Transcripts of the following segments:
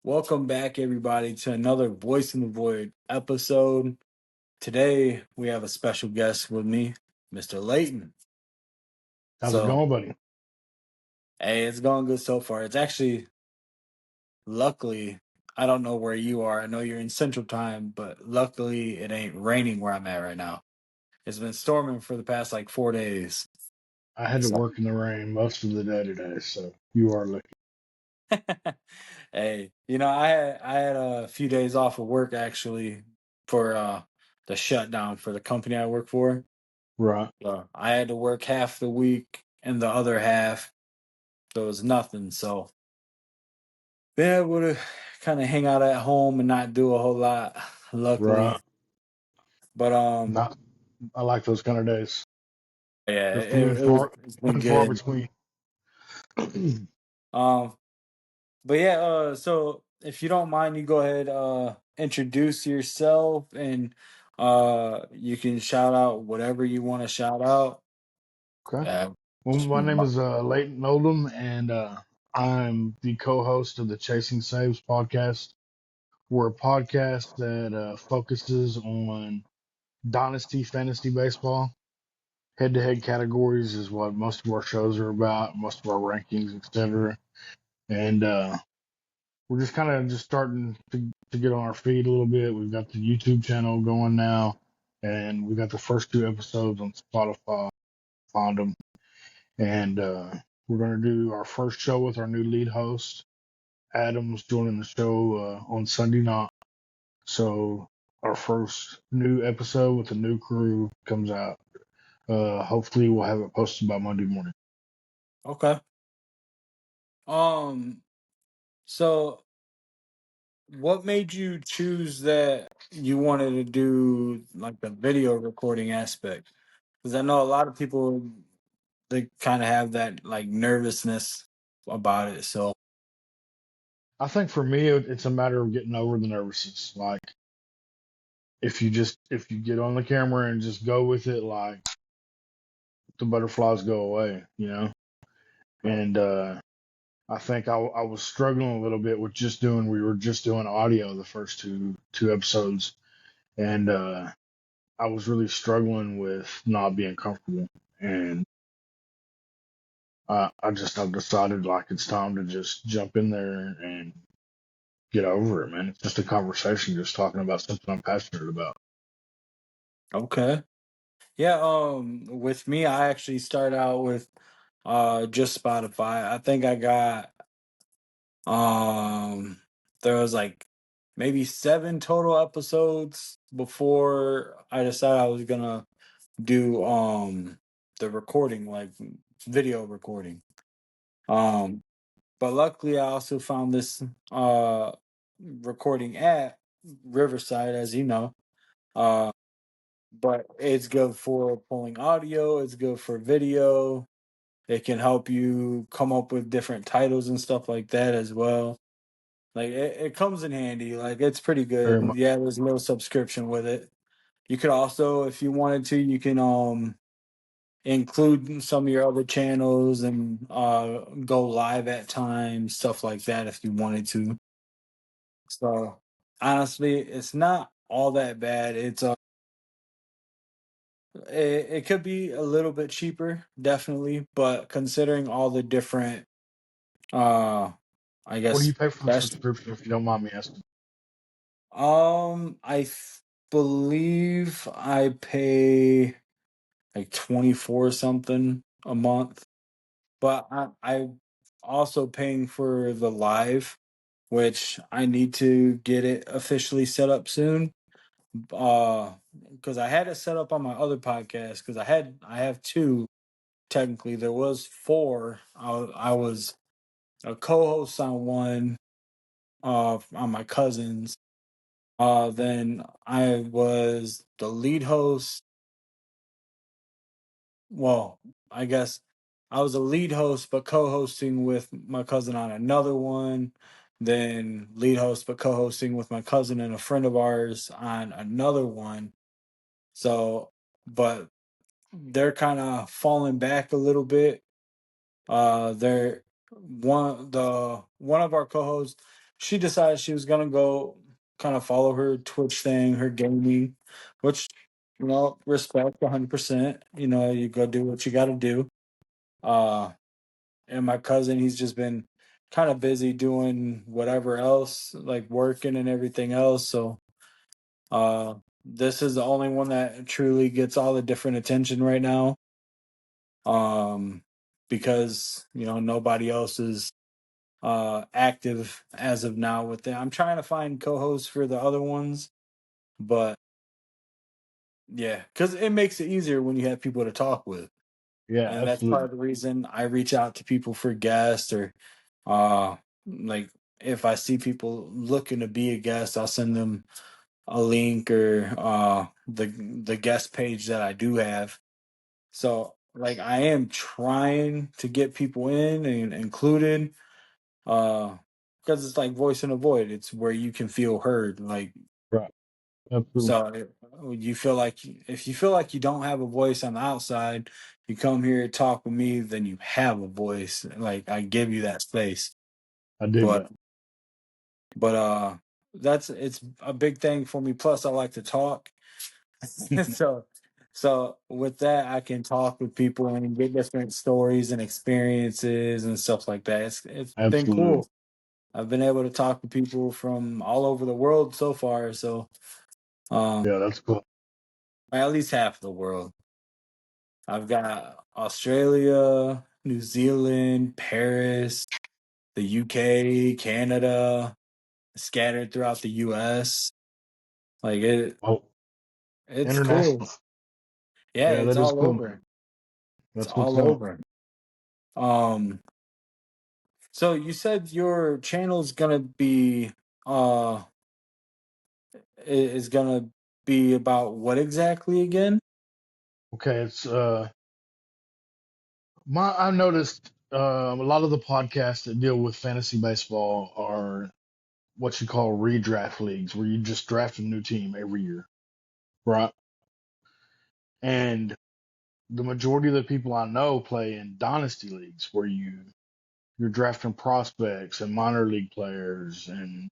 Welcome back, everybody, to another Voice in the Void episode. Today, we have a special guest with me, Mr. Layton. How's it going, buddy? Hey, it's going good so far. It's actually, luckily, I don't know where you are. I know you're in Central Time, but luckily, it ain't raining where I'm at right now. It's been storming for the past 4 days. I had to So, work in the rain most of the day today, so you are lucky. hey, I had a few days off of work actually for the shutdown for the company I work for. Right. So I had to work half the week and the other half, so it was nothing. So being able to kind of hang out at home and not do a whole lot, luckily. Right. But Not. I like those kind of days. yeah, They're few and it's been far good. between. Um, but yeah, so if you don't mind, you go ahead, introduce yourself, and you can shout out whatever you want to shout out. Okay. Uh, Well, my name is Layton Oldham, and I'm the co-host of the Chasing Saves podcast. We're a podcast that focuses on dynasty fantasy baseball. Head-to-head categories is what most of our shows are about, most of our rankings, etc. And we're just kind of just starting to get on our feet a little bit. We've got the YouTube channel going now, and we got the first two episodes on Spotify. Found them, and we're going to do our first show with our new lead host. Adam's joining the show on Sunday night. So our first new episode with the new crew comes out. Hopefully, we'll have it posted by Monday morning. okay. Um, so what made you choose that you wanted to do like the video recording aspect? Because I know a lot of people, they kind of have that nervousness about it. So I think for me, it's a matter of getting over the nervousness. Like if you get on the camera and just go with it, like the butterflies go away. And I think I was struggling a little bit with we were just doing audio the first two episodes, and I was really struggling with not being comfortable. And I've decided like it's time to just jump in there and get over it, man. It's just a conversation, just talking about something I'm passionate about. okay, yeah. With me, I actually started out with just Spotify. I think I got there was maybe 7 total episodes before I decided I was gonna do the recording, like video recording. Um but luckily I also found this recording at Riverside, as you know. Uh but it's good for pulling audio, it's good for video. It can help you come up with different titles and stuff like that as well. It comes in handy. Like it's pretty Very good. much. Yeah, there's no subscription with it. You could also, if you wanted to, you can include some of your other channels and go live at times, stuff like that if you wanted to. So honestly, it's not all that bad. It could be a little bit cheaper, definitely, but considering all the different I What do guess you pay for the best subscription, if you don't mind me asking? believe I pay like 24 something a month, but I also paying for the live, which I need to get it officially set up soon. Because I had it set up on my other podcast, because I have two technically. There was four. I was a co-host on one, on my cousin's. Then I was the lead host. Well, I guess I was a lead host, but co-hosting with my cousin on another one. Then lead host, but co-hosting with my cousin and a friend of ours on another one. So, but they're kind of falling back a little bit. They're one of our co-hosts. she decided she was gonna go kind of follow her Twitch thing, her gaming, which respect 100%. You go do what you got to do. Uh, and my cousin, he's just been kind of busy doing whatever else, like working and everything else. So uh, this is the only one that truly gets all the different attention right now. Um, because nobody else is active as of now with it. I'm trying to find co-hosts for the other ones, but yeah, because it makes it easier when you have people to talk with. Yeah, And that's part absolutely. of the reason I reach out to people for guests, or uh like if I see people looking to be a guest, I'll send them a link or the guest page that I do have. So like I am trying to get people in and included, uh because it's like voice in a void. It's where you can feel heard. Like, Right. Absolutely. so you feel like, if you feel like you don't have a voice on the outside, you come here to talk with me, then you have a voice. Like, I give you that space. I dig But that. that's it's a big thing for me. Plus, I like to talk. so with that, I can talk with people and get different stories and experiences and stuff like that. It's been Absolutely. cool. I've been able to talk to people from all over the world so far. So um, Yeah, that's cool. at least half of the world. I've got Australia, New Zealand, Paris, the UK, Canada, scattered throughout the US. Like Oh, it's cool. international. Yeah, Yeah, it's that is all cool, man. over. It's That's what's all up. over. Um, so you said your channel's gonna be uh is gonna be about what exactly again? Okay, it's I noticed a lot of the podcasts that deal with fantasy baseball are what you call redraft leagues, where you just draft a new team every year, right? And the majority of the people I know play in dynasty leagues, where you're drafting prospects and minor league players and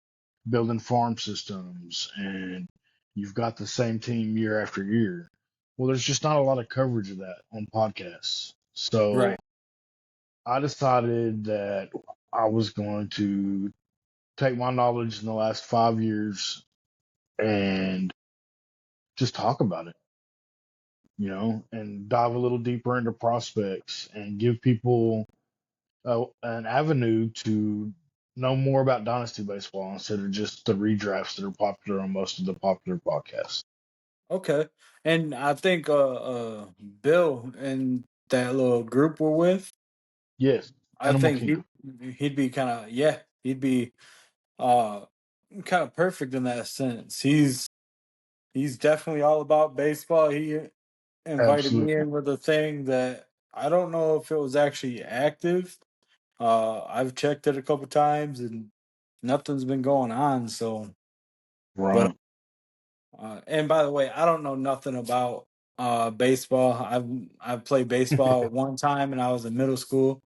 building farm systems, and you've got the same team year after year. Well, there's just not a lot of coverage of that on podcasts. So Right. I decided that I was going to take my knowledge in the last 5 years and just talk about it, and dive a little deeper into prospects and give people an avenue to know more about dynasty baseball instead of just the redrafts that are popular on most of the popular podcasts. Okay. And I think Bill and that little group we're with, Yes, I Animal think Kingdom. he'd be kind of, yeah, he'd be uh kind of perfect in that sense. He's definitely all about baseball. He invited me Absolutely. in with a thing that I don't know if it was actually active. I've checked it a couple times and nothing's been going on. So, but Right. and by the way, I don't know nothing about baseball. I've played baseball one time and I was in middle school,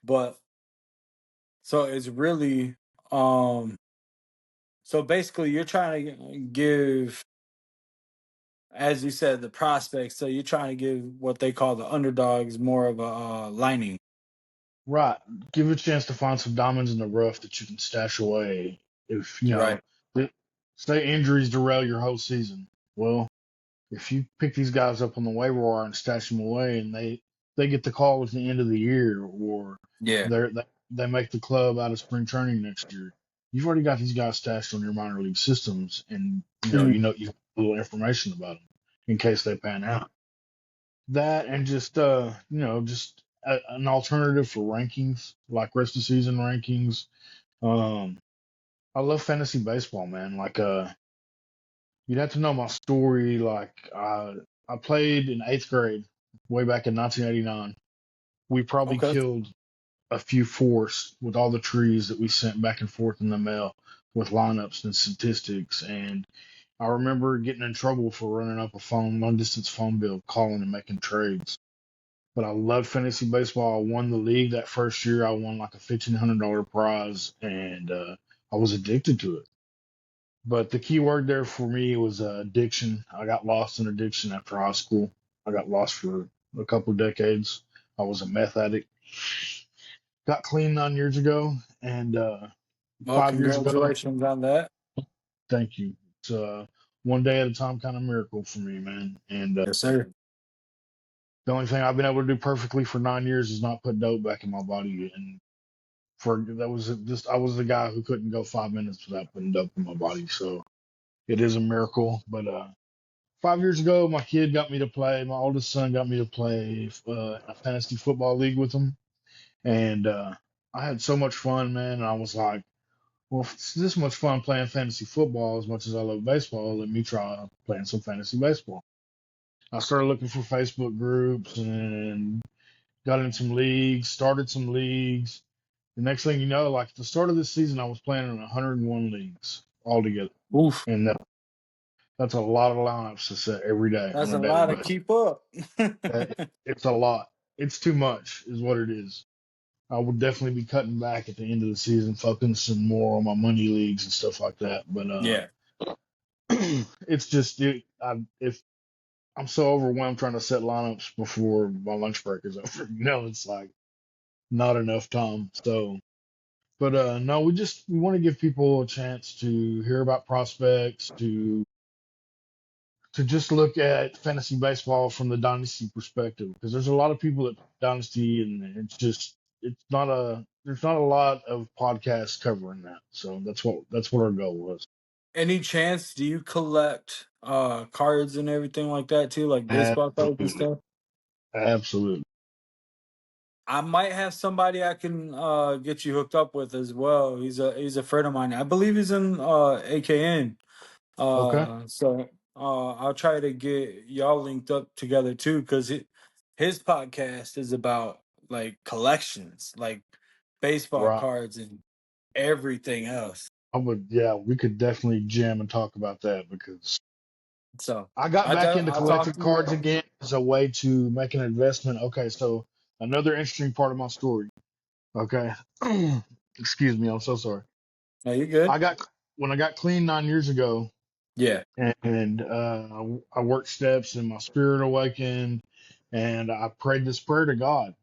but so it's really so basically you're trying to give, as you said, the prospects. So you're trying to give what they call the underdogs more of a lining. Right. Give it a chance to find some diamonds in the rough that you can stash away if, Right. th- say injuries derail your whole season. Well, if you pick these guys up on the waiver wire and stash them away, and they get the call at the end of the year, or Yeah. they make the club out of spring training next year, you've already got these guys stashed on your minor league systems, and Mhm. you have a little information about them in case they pan out. That and just an alternative for rankings, like rest of season rankings. Um, I love fantasy baseball, man. Like you'd have to know my story. Like I played in eighth grade, way back in 1989. We probably Okay. killed a few forests with all the trees that we sent back and forth in the mail with lineups and statistics. And I remember getting in trouble for running up a long distance phone bill, calling and making trades. But I loved fantasy baseball. I won the league that first year. I won like a $1,500 prize, and I was addicted to it. But the key word there for me was addiction. I got lost in addiction after high school. I got lost for a couple of decades. I was a meth addict. Got clean 9 years ago, and Well, 5 years ago, congratulations on that. thank you. It's one day at a time kind of miracle for me, man. And Yes, sir. the only thing I've been able to do perfectly for 9 years is not put dope back in my body. And for that was just I was the guy who couldn't go 5 minutes without putting dope in my body. So it is a miracle. But 5 years ago, my kid got me to play. My oldest son got me to play a fantasy football league with him, and I had so much fun, man. And I was like, well, if it's this much fun playing fantasy football as much as I love baseball, let me try playing some fantasy baseball. I started looking for Facebook groups and got in some leagues, started some leagues. The next thing you know, like at the start of this season, I was playing in 101 leagues altogether, Oof, and that's a lot of lineups to set every day on that's a a daily lot to basis. keep up. Uh, It's a lot. It's too much, is what it is. I will definitely be cutting back at the end of the season, focusing more on my money leagues and stuff like that. But Yeah. it's just if I'm so overwhelmed trying to set lineups before my lunch break is over, it's like not enough time. So, but no, we want to give people a chance to hear about prospects, to just look at fantasy baseball from the dynasty perspective, because there's a lot of people that dynasty, and it's not a there's not a lot of podcasts covering that. So that's what our goal was. Any chance do you collect cards and everything like that too, like baseball cards and Absolutely, stuff? absolutely. I might have somebody I can get you hooked up with as well. He's a friend of mine. I believe he's in AKN. Okay, So I'll try to get y'all linked up together too, because his podcast is about like collections, like baseball right. cards and everything else. Yeah, we could definitely jam and talk about that because So I got back into I'll talk collecting to you. cards again as a way to make an investment. Okay, so another interesting part of my story. Okay, excuse me, I'm so sorry. Are you good? I got when I got clean 9 years ago, Yeah. and I worked steps, and my spirit awakened, and I prayed this prayer to God.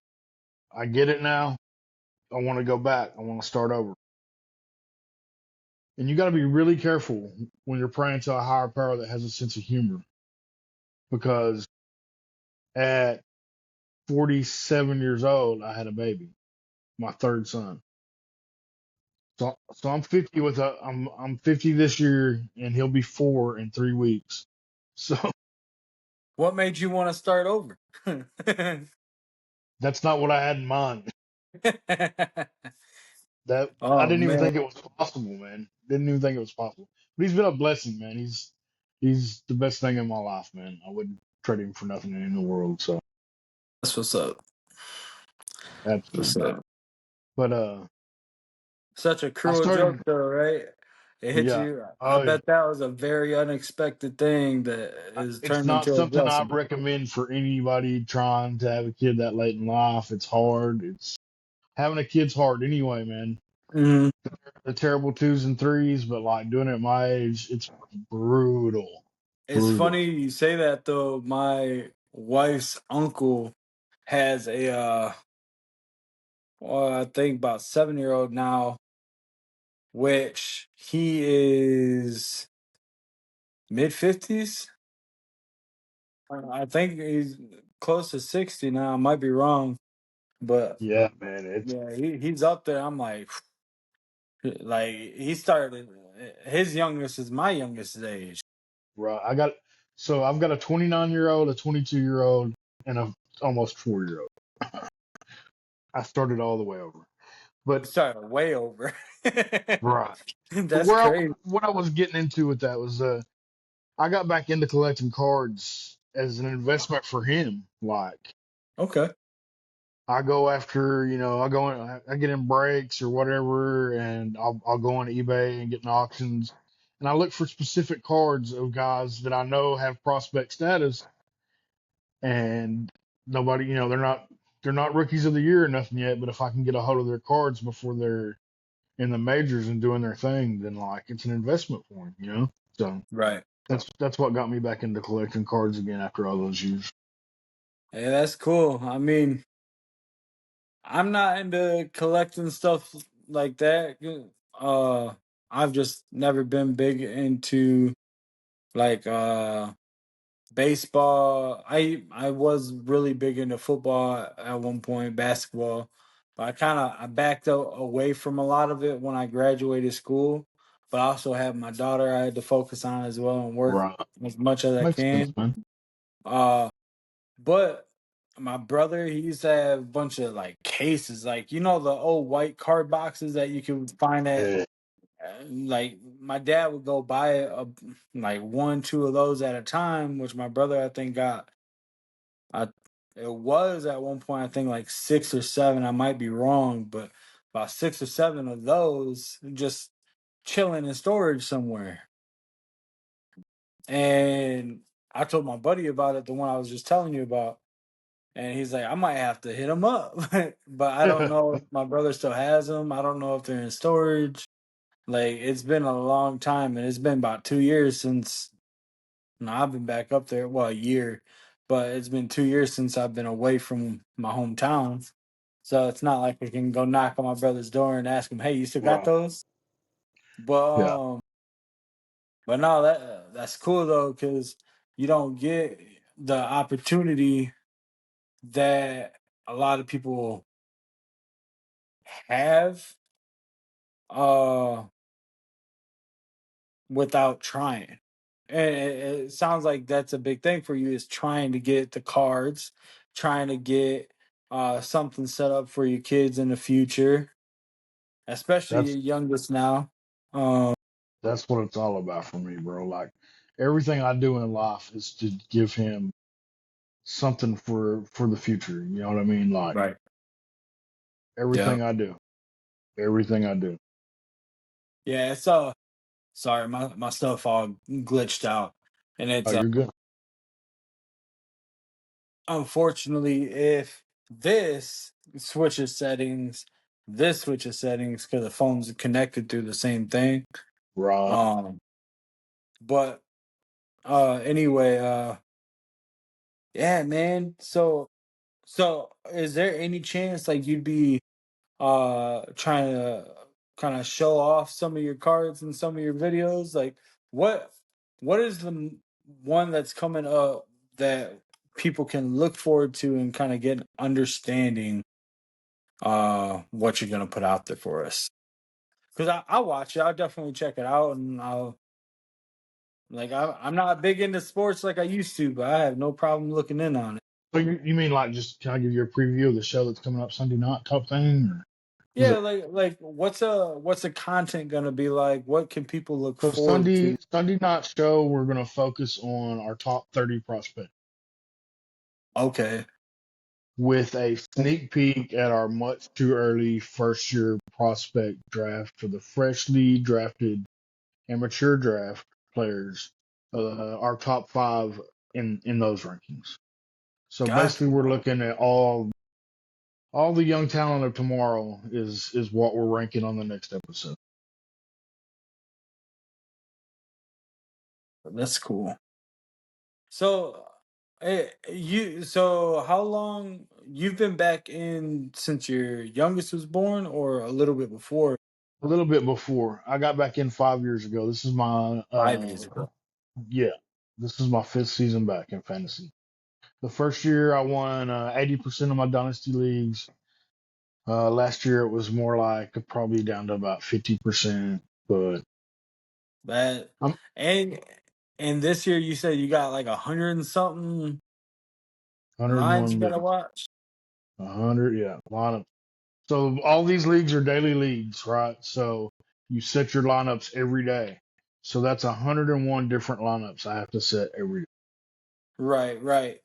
I get it now. I want to go back. I want to start over. And you got to be really careful when you're praying to a higher power that has a sense of humor, because at 47 years old, I had a baby, my third son. So I'm 50 I'm 50 this year, and he'll be 4 in 3 weeks. So What made you want to start over? that's not what I had in mind. That I Oh didn't even man, think it was possible, man. Didn't even think it was possible. But he's been a blessing, man. He's the best thing in my life, man. I wouldn't trade him for nothing in the world. So that's what's up. What's absolutely. up? But Such a I cruel joke, started, though, right? It hit yeah. you. I Oh yeah. bet that was a very unexpected thing that is It's turned not into a something I blessing. recommend for anybody trying to have a kid that late in life. It's hard. It's having a kid's hard anyway, man. Mhm. The terrible twos and threes, but like doing it at my age, it's brutal. It's Brutal. funny you say that, though. My wife's uncle has a, well, I think about 7-year old now, which he is mid 50s. I think he's close to 60 now. I might be wrong, but Yeah, man. It's yeah, he's up there. I'm like he started. His youngest is my youngest age. right. I've got a 29-year-old, a 22-year-old, and a almost 4-year old. I started all the way over. He But started way over. right. But That's crazy. what I was getting into with that was I got back into collecting cards as an investment for him. Like Okay. I go after, I go in, I get in breaks or whatever, and I'll go on eBay and get in auctions, and I look for specific cards of guys that I know have prospect status, and nobody, they're not rookies of the year or nothing yet, but if I can get a hold of their cards before they're in the majors and doing their thing, then like it's an investment for them, you know. So Right. that's what got me back into collecting cards again after all those years. Hey, that's cool. I mean, I'm not into collecting stuff like that. Uh, I've just never been big into like baseball. I was really big into football at one point, basketball, but I backed away from a lot of it when I graduated school. But I also had my daughter I had to focus on as well and work Right, as much as I makes sense, can. man. Uh, but my brother, he used to have a bunch of like cases, like you know the old white card boxes that you can find at Yeah, like my dad would go buy like one, two of those at a time, which my brother I think got I it was at one point I think like six or seven. I might be wrong, but about six or seven of those just chilling in storage somewhere. And I told my buddy about it, the one I was just telling you about, and he's like, I might have to hit him up, but I don't know if my brother still has them. I don't know if they're in storage. Like it's been a long time, and it's been about 2 years since I've been back up there. Well, a year, but it's been 2 years since I've been away from my hometown. So it's not like I can go knock on my brother's door and ask him, "Hey, you still got right. those?" But Yeah, but no, that's cool though, because you don't get the opportunity that a lot of people have uh without trying. And it sounds like that's a big thing for you is trying to get the cards, trying to get something set up for your kids in the future, especially your that's youngest now. Um, that's what it's all about for me, bro. Like everything I do in life is to give him something for the future. You know what I mean? Like right. Yeah. everything I do, everything I do. Yeah, it's sorry, my stuff all glitched out. And Oh, it's you're good. unfortunately if this switches settings, this switches settings because the phone's connected through the same thing. Right. Um but anyway, yeah, man. So is there any chance like you'd be trying to kind of show off some of your cards and some of your videos? Like what what is the one that's coming up that people can look forward to and kind of get an understanding what you're gonna put out there for us? Because I'll watch it. I'll definitely check it out, and I'll like I'm not big into sports like I used to, but I have no problem looking in on it. So you mean like just can I give you a preview of the show that's coming up Sunday night type thing? Or is Yeah, it like what's the content gonna be like? What can people look so forward to? Sunday night show? We're gonna focus on our top 30 prospects Okay, with a sneak peek at our much too early first year prospect draft for the freshly drafted amateur draft players. Our top five in those rankings. So gotcha. basically, we're looking at all the young talent of tomorrow is what we're ranking on the next episode. That's cool. So, so how long you've been back in since your youngest was born, or a little bit before? A little bit before I got back in 5 years ago. This is my 5 years ago. yeah, this is my fifth season back in fantasy. The first year I won 80% of my dynasty leagues. Last year it was more like probably down to about 50%, but That I'm and and this year you said you got like 100 and something lines you 101, gotta watch. 100, yeah, lineup. So all these leagues are daily leagues, right? So you set your lineups every day. So that's 101 different lineups I have to set every day. Right, right.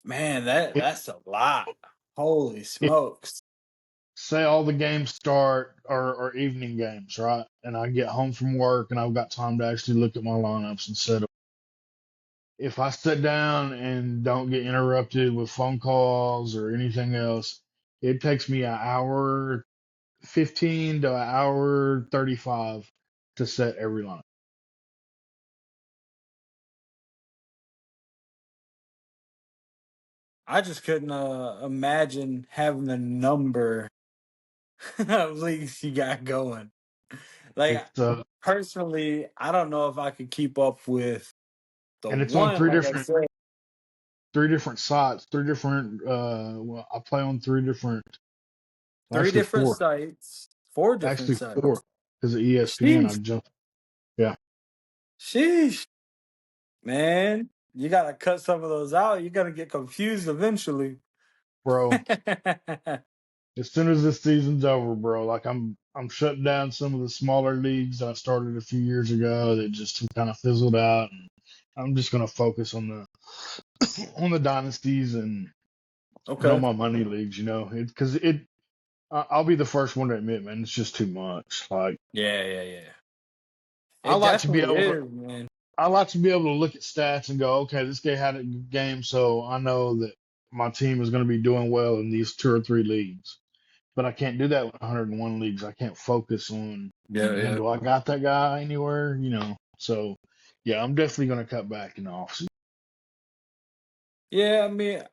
Man, that's a lot. Holy If smokes. say all the games start or evening games, right? And I get home from work and I've got time to actually look at my lineups and set up. If I sit down and don't get interrupted with phone calls or anything else, it takes me an hour 15 to an hour 35 to set every line. I just couldn't imagine having the number of leagues you got going. Like It's personally, I don't know if I could keep up with the and it's on one. Like I said, three different sites, three different. Well, I play on three different. Well, three actually different four. sites, four different Actually sites. four because of ESPN. I Sheesh, jumped. Yeah, sheesh, man, you gotta cut some of those out. You're gonna get confused eventually. bro. As soon as this season's over, bro, like I'm shutting down some of the smaller leagues that I started a few years ago that just kind of fizzled out, and I'm just gonna focus on the on the dynasties and Okay. my money leagues. Because I'll be the first one to admit, man, it's just too much. Like Yeah, yeah, yeah. I It like to be definitely able to. is, man. I like to be able to look at stats and go, okay, this guy had a good game, so I know that my team is going to be doing well in these two or three leagues. But I can't do that with 101 leagues. I can't focus on, Yeah, man, yeah. do I got that guy anywhere? So yeah, I'm definitely going to cut back in the offseason. Yeah, I mean,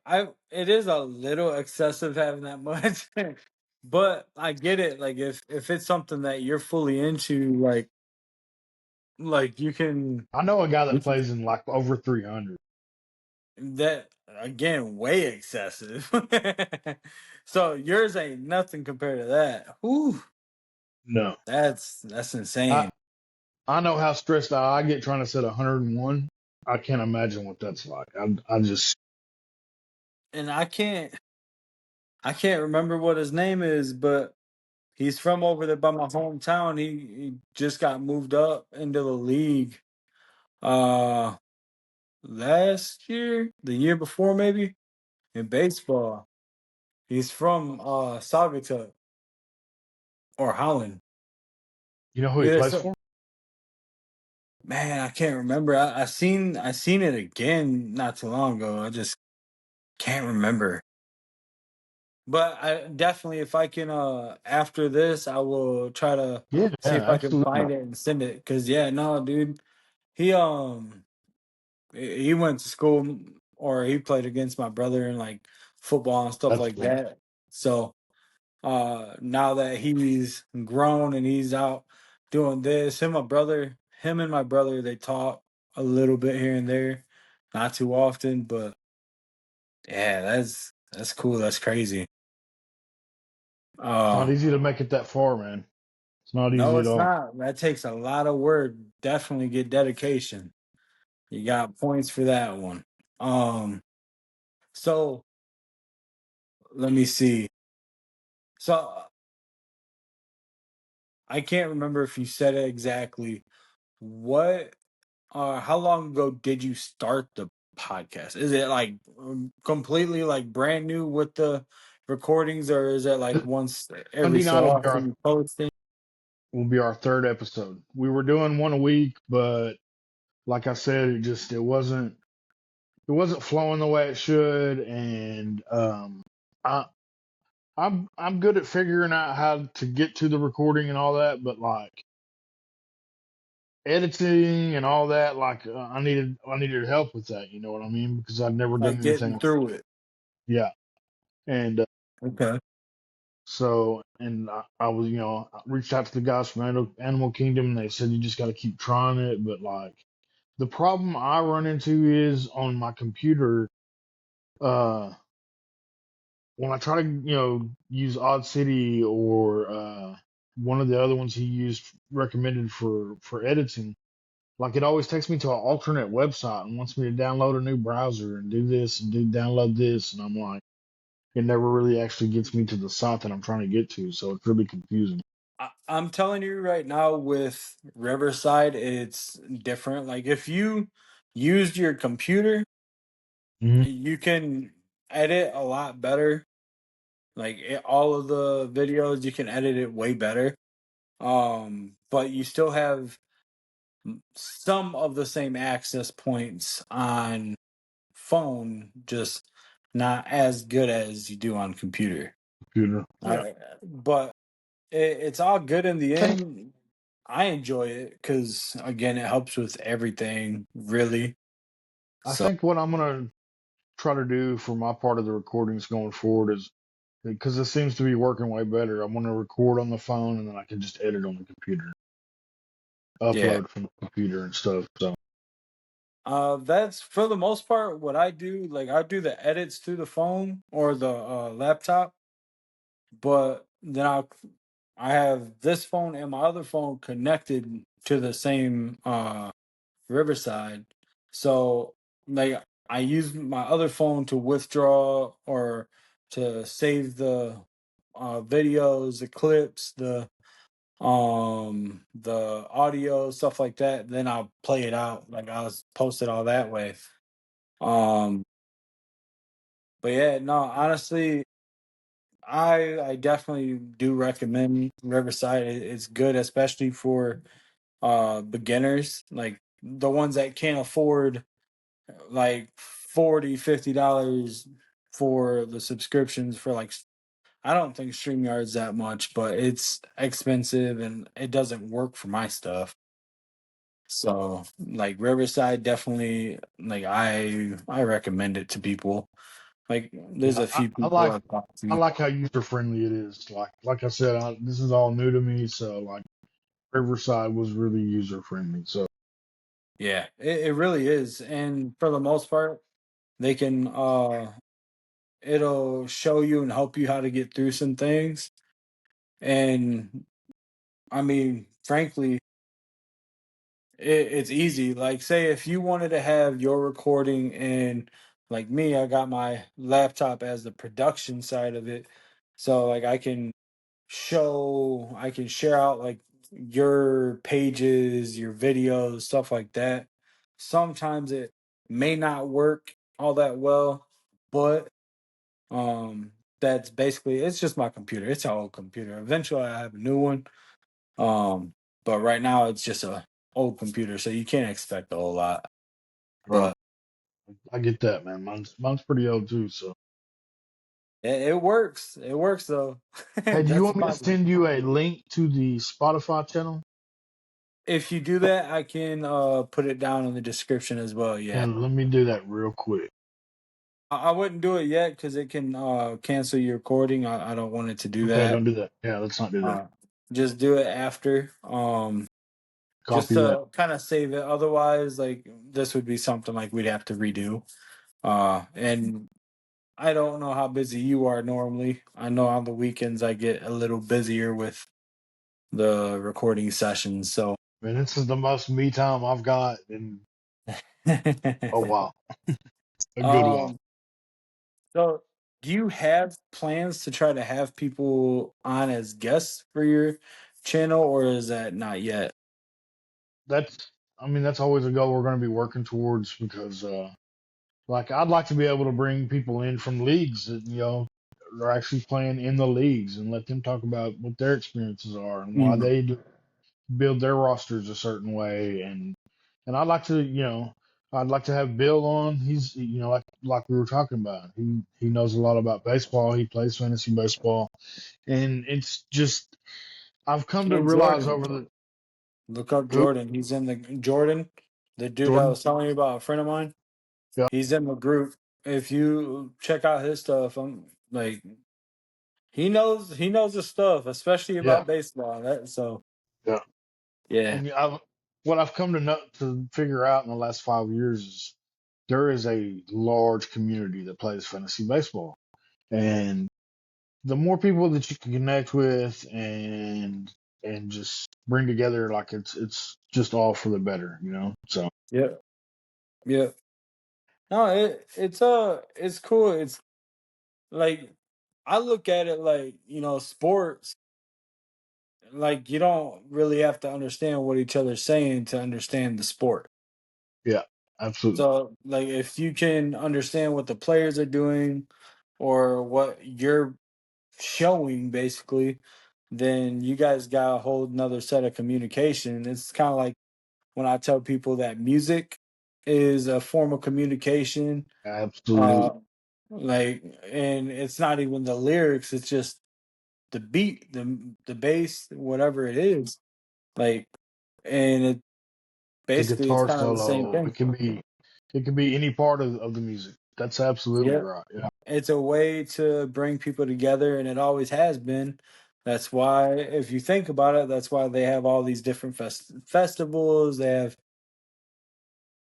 it is a little excessive having that much, but I get it. Like if it's something that you're fully into, like I know a guy you that can plays in like over 300. that again way excessive. So yours ain't nothing compared to that. Whew, No, that's I insane. I know how stressed out I get trying to set 101. I can't imagine what that's like. I just And I can't remember what his name is, but he's from over there by my hometown. He just got moved up into the league uh last year, the year before maybe, in baseball. He's from Saugatuck or Holland. you know who he Yeah, plays so for? man, I can't remember. I seen it again not too long ago. I just can't remember. But I definitely, if I can, after this, I will try to Yeah, see yeah, if I can absolutely. find it and send it. Cause yeah, no, dude, he he went to school or he played against my brother in like football and stuff That's like cool. that. So now that he's grown and he's out doing this, him and my brother, they talk a little bit here and there, not too often, but yeah, that's cool. That's crazy. It's not Uh easy to make it that far, man. It's not no, easy at it's all. not. That takes a lot of work. Definitely get dedication. You got points for that one. So let me see. So I can't remember if you said it exactly. What how long ago did you start the podcast? Is it like completely like brand new with the recordings, or is it like once every Monday night so often you posting? will be our third episode. We were doing one a week, but like I said, it wasn't flowing the way it should, and I I'm good at figuring out how to get to the recording and all that, but like editing and all that, like I needed help with that. You know what I mean? Because I'd never done Like anything getting like through it. yeah, and Okay. I was I reached out to the guys from Animal Kingdom, and they said you just got to keep trying it, but like the problem I run into is on my computer. Uh, when I try to, use Odd City or one of the other ones he used recommended for editing, like it always takes me to an alternate website and wants me to download a new browser and do this and do download this, and I'm like, it never really actually gets me to the site that I'm trying to get to, so it's really confusing. I'm telling you right now with Riverside, it's different. Like if you used your computer, Hmm. you can edit a lot better. Like all of the videos, you can edit it way better. But you still have some of the same access points on phone, just not as good as you do on computer. Computer, yeah. But it's all good in the I think end. I enjoy it because again, it helps with everything, really. I So think what I'm gonna try to do for my part of the recordings going forward is because it seems to be working way better. I'm gonna record on the phone and then I can just edit on the computer, yeah, upload from the computer and stuff. So that's for the most part what I do. Like I do the edits through the phone or the laptop, but then I have this phone and my other phone connected to the same Riverside. So like I use my other phone to withdraw or to save the videos, the clips, the audio, stuff like that. Then I'll play it out. Like I'll post it all that way. Um but yeah, no, honestly, I definitely do recommend Riverside. It's good, especially for beginners, like the ones that can't afford like 40, $50 for the subscriptions for like I don't think StreamYard's that much, but it's expensive and it doesn't work for my stuff. So like Riverside definitely like I recommend it to people. Like there's yeah, a few I people like I've talked I to. like how user friendly it is. Like I said, this is all new to me, so like Riverside was really user friendly. So Yeah, it really is. And for the most part, they can it'll show you and help you how to get through some things. And I mean, frankly, it's easy. Like, say if you wanted to have your recording, and like me, I got my laptop as the production side of it. So, like, I can share out like your pages, your videos, stuff like that. Sometimes it may not work all that well, but um, that's basically it's just my computer. It's an old computer. Eventually, I have a new one. Um, but right now it's just a old computer, so you can't expect a whole lot. right, But I get that, man. Mine's pretty old too. So it works. It works though. hey, do you That's want the me to positive. send you a link to the Spotify channel? If you do that, I can put it down in the description as well. Yeah, And let me do that real quick. I wouldn't do it yet because it can cancel your recording. I don't want it to do Okay, that. don't do that. Yeah, let's not do that. Uh, just do it after. Just Copy that. to kind of save it. Otherwise, like this would be something like we'd have to redo. And I don't know how busy you are normally. I know on the weekends I get a little busier with the recording sessions. So, Man, this is the most me time I've got in a while, a good while. um, so do you have plans to try to have people on as guests for your channel, or is that not yet? That's, I mean, that's always a goal we're going to be working towards because, like, I'd like to be able to bring people in from leagues that, are actually playing in the leagues and let them talk about what their experiences are and why Mm. they build their rosters a certain way. And I'd like to have Bill on. He's, like we were talking about, he knows a lot about baseball. He plays fantasy baseball. And it's just, I've come to And realize Jordan, over the, look up who, Jordan. He's in the Jordan, the dude I Jordan? was telling you about, a friend of mine. Yeah. He's in the group. If you check out his stuff, I'm like he knows his stuff, especially Yeah. about baseball. That so Yeah. yeah. And what I've come to know, to figure out in the last 5 years is there is a large community that plays fantasy baseball, and the more people that you can connect with and just bring together, like it's just all for the better, So Yeah. Yeah. No, it's cool. It's like I look at it like, sports, like you don't really have to understand what each other's saying to understand the sport. yeah, absolutely, So like if you can understand what the players are doing or what you're showing basically, then you guys got a whole another set of communication. It's kind of like when I tell people that music is a form of communication. absolutely, Uh, like, and it's not even the lyrics; it's just the beat, the bass, whatever it is, like, and it The basically it's guitar kind of the same solo, thing. it can be any part of the music. That's absolutely Yeah, right. Yeah. it's a way to bring people together, and it always has been. That's why, if you think about it, that's why they have all these different festivals. They have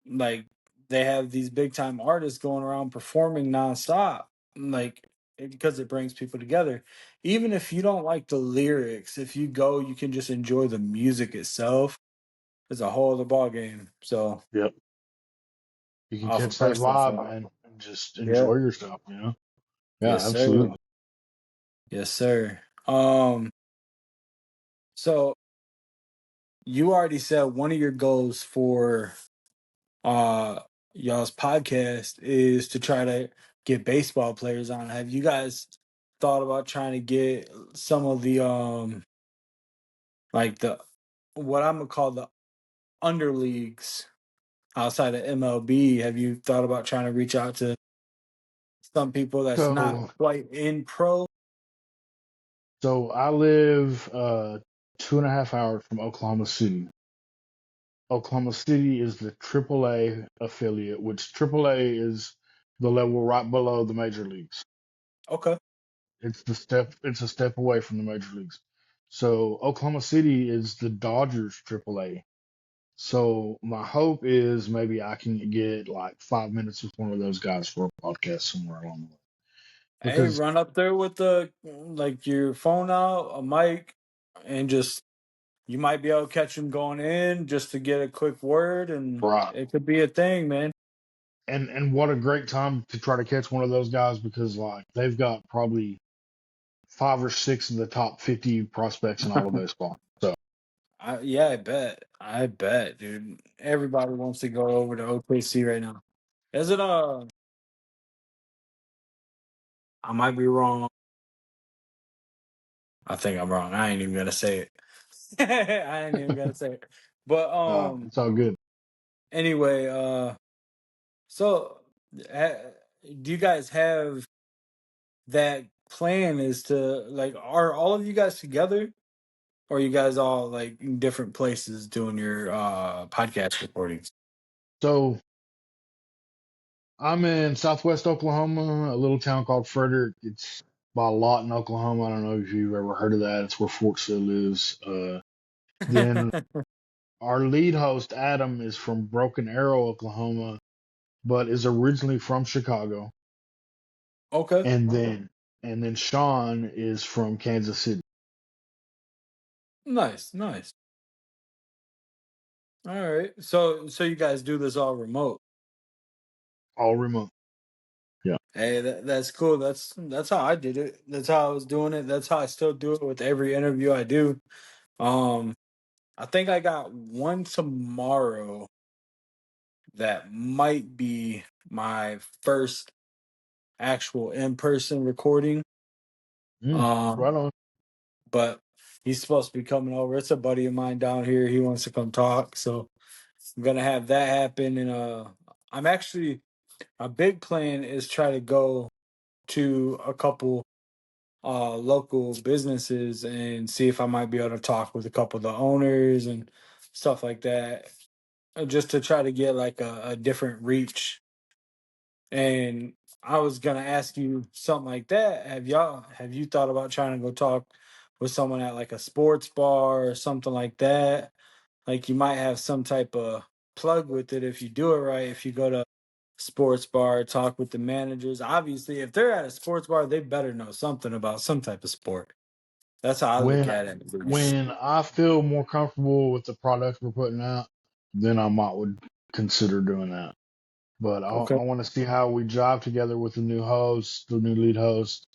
like they have these big time artists going around performing nonstop, like because it brings people together. Even if you don't like the lyrics, if you go, you can just enjoy the music itself. It's a whole other ball game. So, Yep. You can off a catch that personal vibe, front, man, and just yeah, enjoy yourself, you know? Yeah, yes, sir, absolutely. yes, sir. So you already said one of your goals for uh y'all's podcast is to try to get baseball players on. Have you guys thought about trying to get some of the like the what I'm gonna call the under leagues outside of MLB? Have you thought about trying to reach out to some people that's not So quite in pro? so I live 2.5 hours from Oklahoma City. Oklahoma City is the AAA affiliate, which AAA is the level right below the major leagues. Okay. It's a step away from the major leagues. So Oklahoma City is the Dodgers AAA. So my hope is maybe I can get like 5 minutes with one of those guys for a podcast somewhere along the way. Hey, Because run up there with the like your phone out, a mic, and just you might be able to catch them going in just to get a quick word, and right. it could be a thing, man. And what a great time to try to catch one of those guys because like they've got probably 5 or 6 of the top 50 prospects in all of baseball. So Yeah, I bet. I bet, dude. Everybody wants to go over to OKC right now. Is it I might be wrong. I think I'm wrong. I ain't even gonna say it. I ain't even gonna say it. But it's all good. anyway, so uh, do you guys have that plan is to like are all of you guys together or are you guys all like in different places doing your podcast recordings? So I'm in Southwest Oklahoma, a little town called Frederick. It's by Lawton, Oklahoma. I don't know if you've ever heard of that. It's where Fort Sill lives. Then our lead host Adam is from Broken Arrow, Oklahoma, but is originally from Chicago. Okay. And then Sean is from Kansas City, Nice, nice. All right. So you guys do this all remote. all remote. Yeah. Hey, that's cool. That's how I did it. That's how I was doing it. That's how I still do it with every interview I do. Um, I think I got one tomorrow that might be my first actual in-person recording. Um, Right on. but he's supposed to be coming over. It's a buddy of mine down here. He wants to come talk, so I'm gonna have that happen. And I'm actually a big plan is try to go to a couple local businesses and see if I might be able to talk with a couple of the owners and stuff like that, just to try to get like a different reach. And I was gonna ask you something like that. Have you thought about trying to go talk with someone at like a sports bar or something like that? Like you might have some type of plug with it if you do it right. If you go to sports bar, talk with the managers. Obviously, if they're at a sports bar, they better know something about some type of sport. That's how I look When at it. when I feel more comfortable with the product we're putting out, then I might would consider doing that. But Okay. I want to see how we jive together with the new host, the new lead host,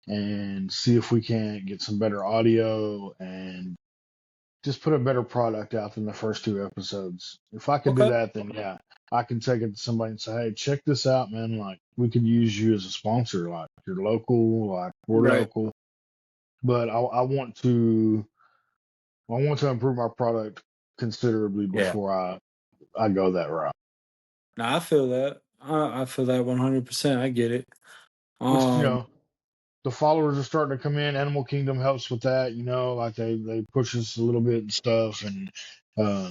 and see if we can get some better audio and just put a better product out than the first 2 episodes. If I could do Okay. that, then yeah, I can take it to somebody and say, hey, check this out, man. Like we could use you as a sponsor. Like you're local, like we're Right. local. But I want to improve my product considerably Yeah. before I go that route. Now I feel that. I feel that 100%. I get it. Which Um. the followers are starting to come in. Animal Kingdom helps with that, like they push us a little bit and stuff, and uh,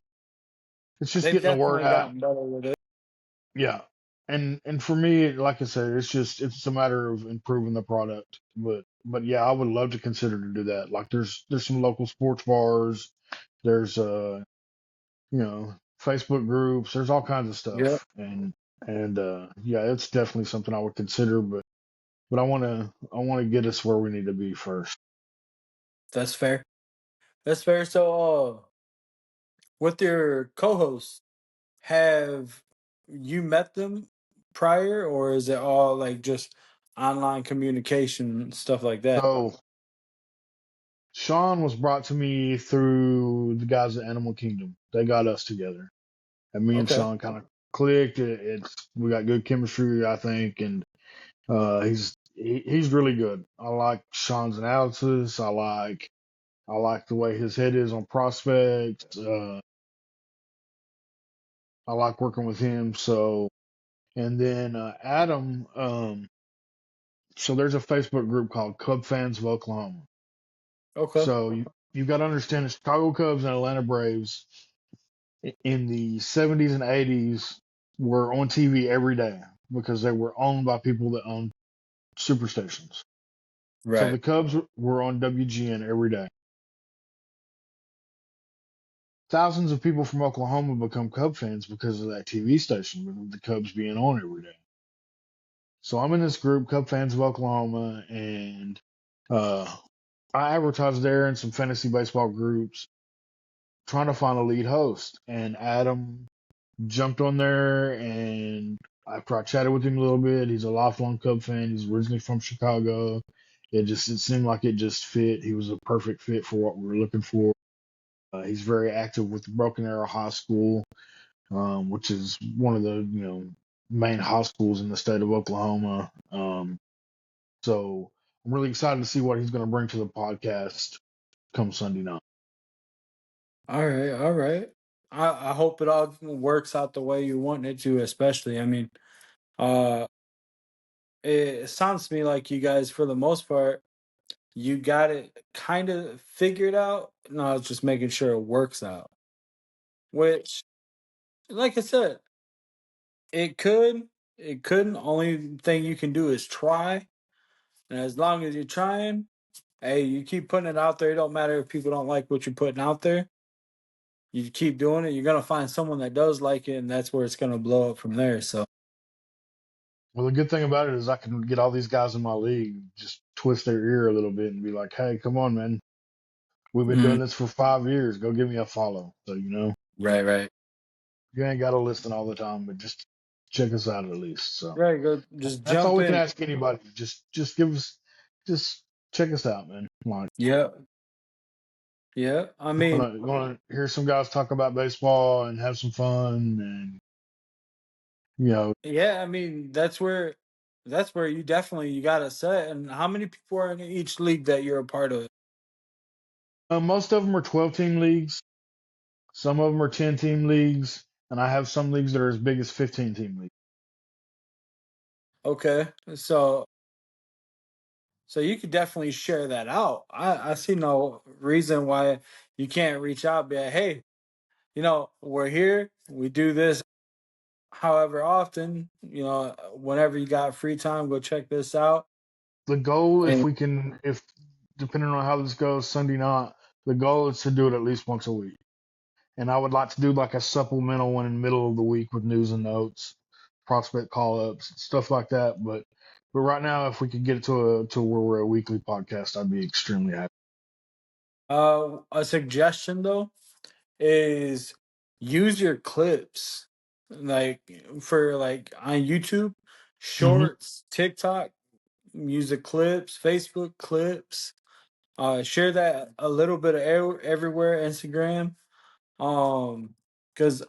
it's just They've getting the word definitely out. gotten better with it. Yeah, and for me, like I said, it's a matter of improving the product. But yeah, I would love to consider to do that. Like there's some local sports bars, there's Facebook groups, there's all kinds of Yeah, stuff, and yeah, it's definitely something I would consider. But I want to get us where we need to be first. that's fair. That's fair. So, with your co-hosts, have you met them prior, or is it all like just online communication stuff like that? So Sean was brought to me through the guys at Animal Kingdom. They got us together, and me and Okay, Sean kind of clicked. We got good chemistry, I think, and he's really good. I like Sean's analysis. I like the way his head is on prospects. I like working with him. So, and then Adam. So there's a Facebook group called Cub Fans of Oklahoma. okay, So you got to understand the Chicago Cubs and Atlanta Braves in the 70s and 80s were on TV every day because they were owned by people that owned superstations. So right. the Cubs were on WGN every day. Thousands of people from Oklahoma become Cub fans because of that TV station, with the Cubs being on every day. So I'm in this group, Cub fans of Oklahoma, and uh, I advertised there in some fantasy baseball groups, trying to find a lead host. And Adam jumped on there, and after I chatted with him a little bit, he's a lifelong Cub fan. He's originally from Chicago. It seemed like it just fit. He was a perfect fit for what we were looking for. He's very active with Broken Arrow High School, which is one of the main high schools in the state of Oklahoma. So I'm really excited to see what he's going to bring to the podcast come Sunday night. All right, all right. I hope it all works out the way you want it to, especially. I mean, uh, it sounds to me like you guys, for the most part, you got it kind of figured out. No, it's just making sure it works out. Which, like I said, it could, it couldn't. Only thing you can do is try. And as long as you're trying, hey, you keep putting it out there. It don't matter if people don't like what you're putting out there. You keep doing it, you're gonna find someone that does like it, and that's where it's gonna blow up from there. So, Well, the good thing about it is I can get all these guys in my league, just twist their ear a little bit and be like, hey, come on, man. We've been mm, doing this for 5 years. Go give me a follow. So, right, right, you ain't got to listen all the time, but just check us out at least. So right. Go, just that's all jump we can in. ask anybody. Just give us, just check us out, man. Like, Yeah, yeah. I mean, gonna hear some guys talk about baseball and have some fun, and yeah. I mean, that's where you definitely you got to set. And how many people are in each league that you're a part of? most of them are 12-team leagues. Some of them are 10-team leagues, and I have some leagues that are as big as 15-team leagues. Okay, so you could definitely share that out. I see no reason why you can't reach out, be like, hey, we're here, we do this however often, whenever you got free time, go check this out. The goal, And if depending on how this goes Sunday night, the goal is to do it at least once a week. And I would like to do like a supplemental one in the middle of the week with news and notes, prospect call ups, stuff like that. But right now, if we could get it to where we're a weekly podcast, I'd be extremely happy. a suggestion though is use your clips, like for like on YouTube, Hmm. shorts, TikTok, use the clips, Facebook clips. Share that a little bit of everywhere, Instagram. Because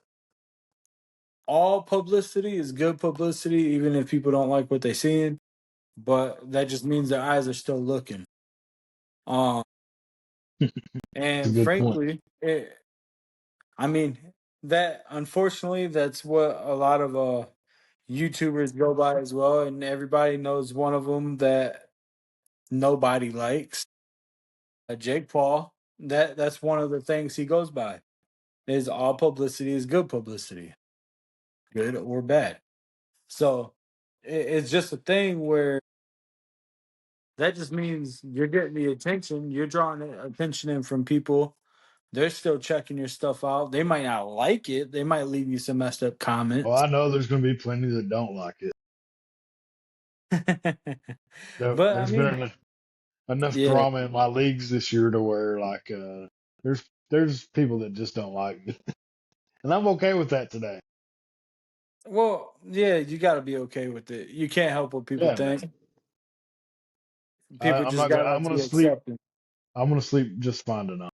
all publicity is good publicity, even if people don't like what they're seeing. But that just means their eyes are still looking. Um, It's a and good point. frankly, I mean, that unfortunately, that's what a lot of YouTubers go by as well, and everybody knows one of them that nobody likes. Jake Paul, that's one of the things he goes by. Is all publicity is good publicity, good or bad. So it's just a thing where that just means you're getting the attention, you're drawing the attention in from people. They're still checking your stuff out. They might not like it. They might leave you some messed up Well, comments. I know there's going to be plenty that don't like it. But I There's mean, been enough yeah. drama in my leagues this year to where like there's people that just don't like it, and I'm okay with that today. Well, yeah, you got to be okay with it. You can't help what people Yeah, man. think. People I'm just not got to gonna. I'm let gonna you sleep. accept it. I'm gonna sleep just fine tonight.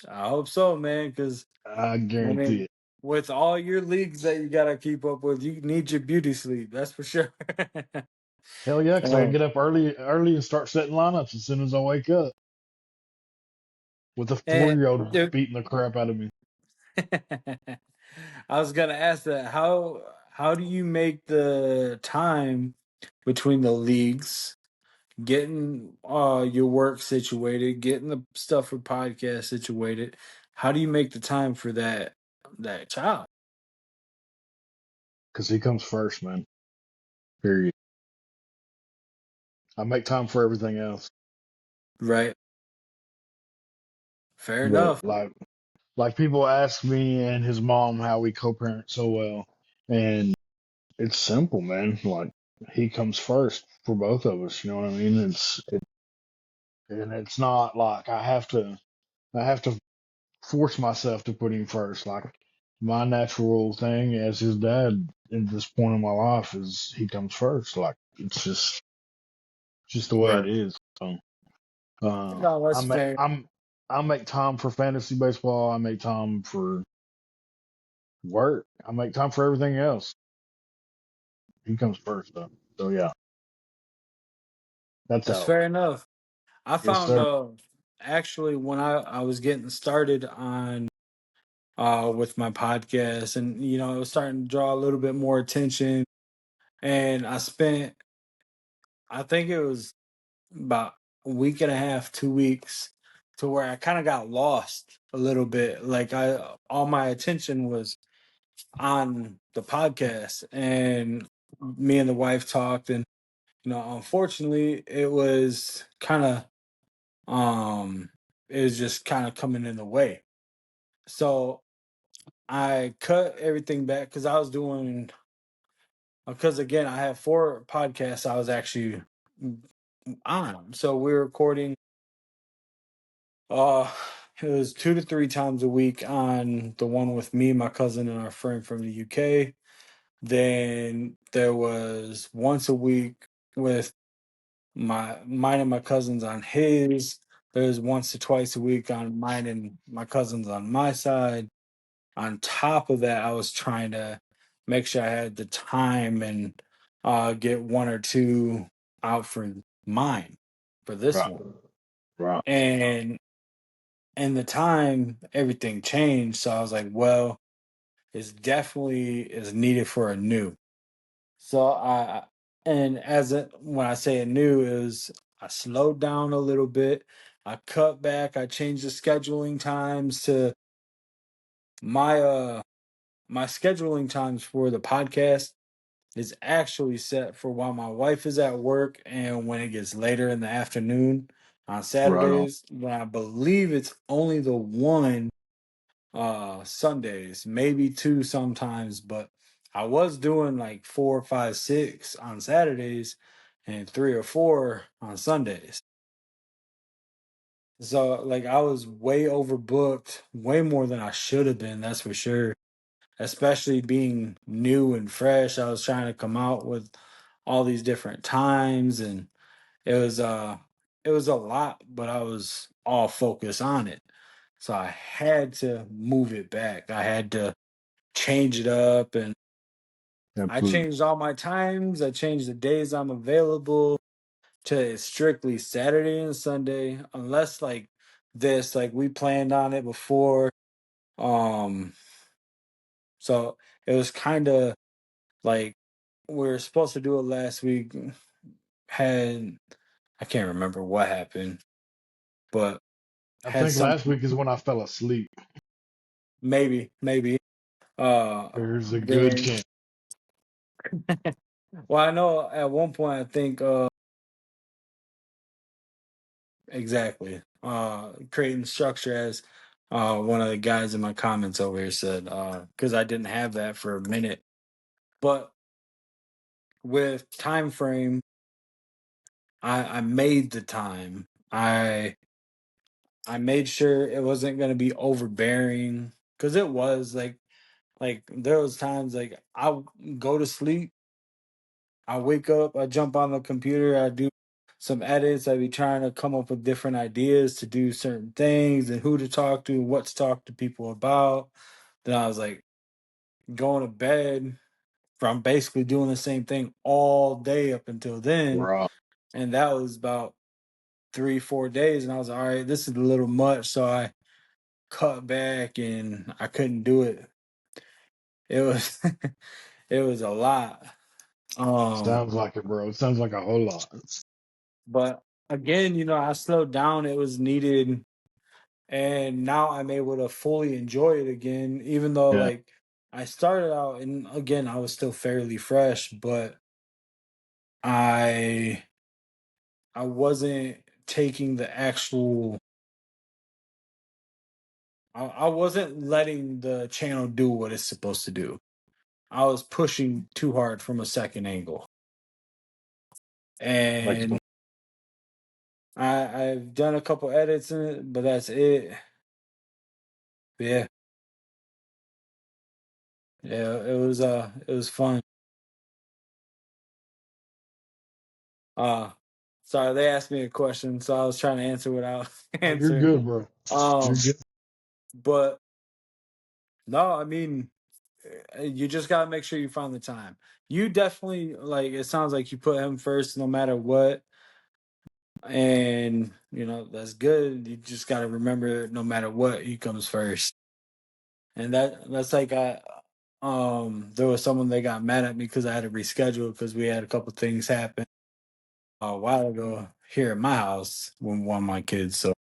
I hope so, man. Because I I guarantee mean, it. with all your leagues that you got to keep up with, you need your beauty sleep. That's for sure. Hell yeah, because I can Oh, get up early and start setting lineups as soon as I wake up with a and 4-year-old dude, beating the crap out of me. I was gonna ask that. How do you make the time between the leagues, getting your work situated, getting the stuff for podcast situated? How do you make the time for that child? Because he comes first, man. Period. I make time for everything else, Right. Fair but enough. like people ask me and his mom how we co-parent so well, and it's simple, man. Like he comes first for both of us. You know what I mean? And it's not like I have to force myself to put him first. Like my natural thing as his dad at this point in my life is he comes first. Like it's just the way it Right. is. So No, I that's make fair. I make time for fantasy baseball. I make time for work. I make time for everything else. He comes first though. So yeah, that's That's how. fair enough. I Yes, found sir. actually when I was getting started on with my podcast, and it was starting to draw a little bit more attention, and I think it was about a week and a half, 2 weeks, to where I kind of got lost a little bit. Like I all my attention was on the podcast, and me and the wife talked, and unfortunately it was um it was just kind of coming in the way. So I cut everything back because I was doing because again I have 4 podcasts I was actually on. So we're recording uh it was 2 to 3 times a week on the one with me, my cousin, and our friend from the UK. Then there was once a week with mine and my cousins on his. There's once to twice a week on mine and my cousins on my side. On top of that, I was trying to make sure I had the time and get 1 or 2 out for mine for this Right. one. Right. And in the time, everything changed. So I was like, well, it's definitely is needed for a new. So and when I say a new is I slowed down a little bit. I cut back. I changed the scheduling times to my my scheduling times for the podcast is actually set for while my wife is at work and when it gets later in the afternoon on Right on. Saturdays, when I believe it's only the one Sundays, maybe 2 sometimes, but I was doing like 4, 5, 6 on Saturdays and 3 or 4 on Sundays. So like I was way overbooked, way more than I should have been, that's for sure. Especially being new and fresh. I was trying to come out with all these different times, and it was uh it was a lot, but I was all focused on it. So I had to move it back. I had to change it up, and I Absolutely. changed all my times. I changed the days I'm available to strictly Saturday and Sunday, unless like this, like we planned on it before. Um, so it was kind of like we were supposed to do it last week. had I can't remember what happened, but I had think some last week is when I fell asleep. maybe. Uh, There's a good then chance. well, I know at one point I think exactly creating structure as one of the guys in my comments over here said because I didn't have that for a minute, but with time frame, I made the time. I made sure it wasn't going to be overbearing because it was like there was times like I would go to sleep, I wake up, I jump on the computer, I do some edits, I be trying to come up with different ideas to do certain things and who to talk to, what to talk to people about. Then I was like going to bed from basically doing the same thing all day up until then. Right. And that was about 3 4 days. And I was like, all right, this is a little much. So I cut back and I couldn't do it. It was it was a lot. Sounds like it, bro. It sounds like a whole lot. But again, I slowed down. It was needed, and now I'm able to fully enjoy it again. Even though, Yeah. like, I started out, and again, I was still fairly fresh, but I I wasn't taking the actual. I wasn't letting the channel do what it's supposed to do. I was pushing too hard from a second angle, Like and I've done a couple edits in it, but that's it. Yeah, yeah, it was fun. Uh Sorry, they asked me a question, so I was trying to answer without oh, you're answering. good, bro. You're Um, good. but no, I mean, you just gotta make sure you find the time. You definitely like. It sounds like you put him first, no matter what, and that's good. You just gotta remember, no matter what, he comes first. And that's like there was someone that got mad at me because I had to reschedule because we had a couple things happen a while ago here at my house when one of my kids. So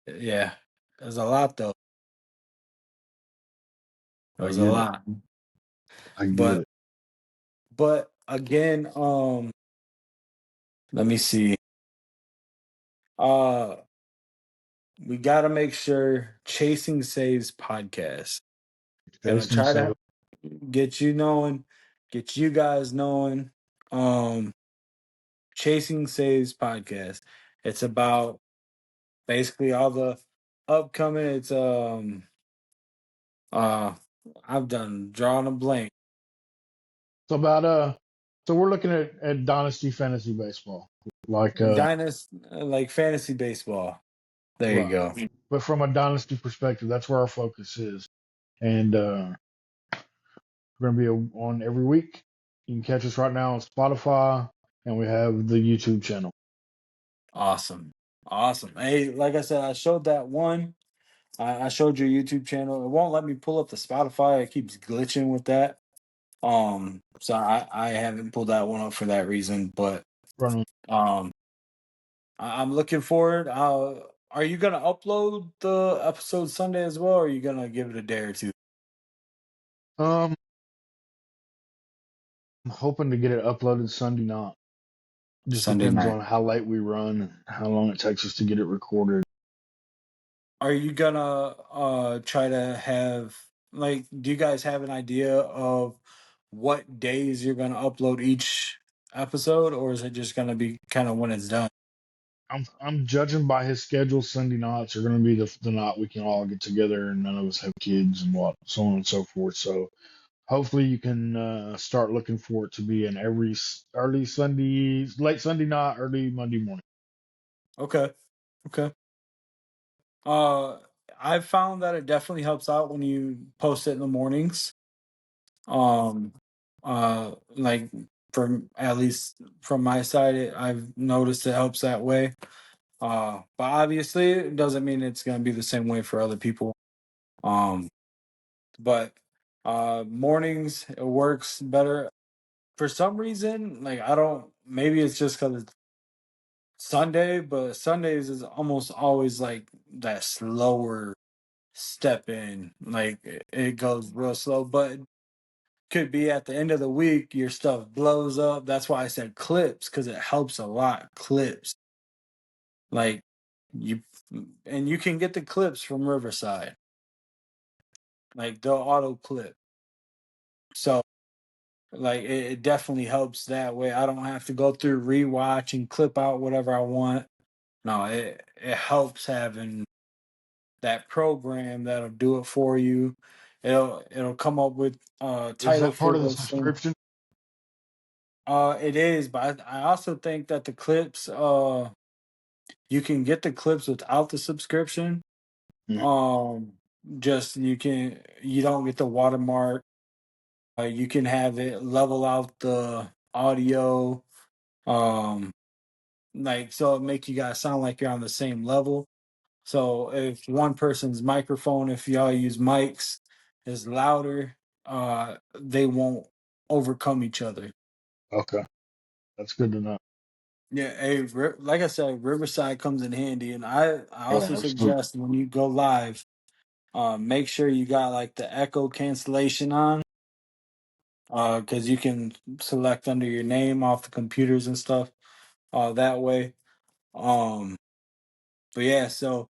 yeah, there's a lot though. It I was a get it. lot. I get But it. again, let me see. Uh we gotta make sure Chasing Saves podcast. Gonna Jason try to said, get you knowing, get you guys knowing. Um Chasing Saves podcast. It's about basically all the upcoming. It's uh I've done drawing a blank. so about so we're looking at dynasty fantasy baseball. Like Dynasty like fantasy baseball. There you right. go. But from a dynasty perspective, that's where our focus is. And we're gonna be on every week. You can catch us right now on Spotify, and we have the YouTube channel. Awesome. Awesome. Hey, like I said, I showed that one. I showed your YouTube channel. It won't let me pull up the Spotify. It keeps glitching with that. So I haven't pulled that one up for that reason. But Run um, I'm looking forward. Are you gonna upload the episode Sunday as well, or are you gonna give it a day or two? I'm hoping to get it uploaded Sunday night. Just Sunday depends night. on how late we run and how long it takes us to get it recorded. Are you gonna try to have like? Do you guys have an idea of what days you're gonna upload each episode, or is it just gonna be kind of when it's done? I'm judging by his schedule. Sunday nights are going to be the night we can all get together, and none of us have kids and what so on and so forth. So hopefully you can start looking for it to be in every early Sunday, late Sunday night, early Monday morning. Okay. Okay. Uh, I found that it definitely helps out when you post it in the mornings. Um, like from at least from my side, I've noticed it helps that way. But obviously, it doesn't mean it's gonna be the same way for other people. Um, but mornings it works better. for some reason, like I don't. Maybe it's just because it's Sunday, but Sundays is almost always like that slower step in. Like it goes real slow, but could be at the end of the week your stuff blows up. That's why I said clips because it helps a lot. Clips, like you, and you can get the clips from Riverside, like they'll auto clip. So like it definitely helps that way. I don't have to go through rewatch and clip out whatever I want. No, it helps having that program that'll do it for you. It'll come up with Is title that part of the fields. subscription? It is, but I also think that the clips you can get the clips without the subscription. Mhm. Um just you don't get the watermark. You can have it level out the audio. Um like so it make you guys sound like you're on the same level. So if one person's microphone, if y'all use mics, is louder, they won't overcome each other. Okay, that's good to know. Yeah, like I said, Riverside comes in handy, and I Yeah, also absolutely. suggest when you go live, make sure you got like the echo cancellation on, because you can select under your name off the computers and stuff, that way. Um, but yeah, so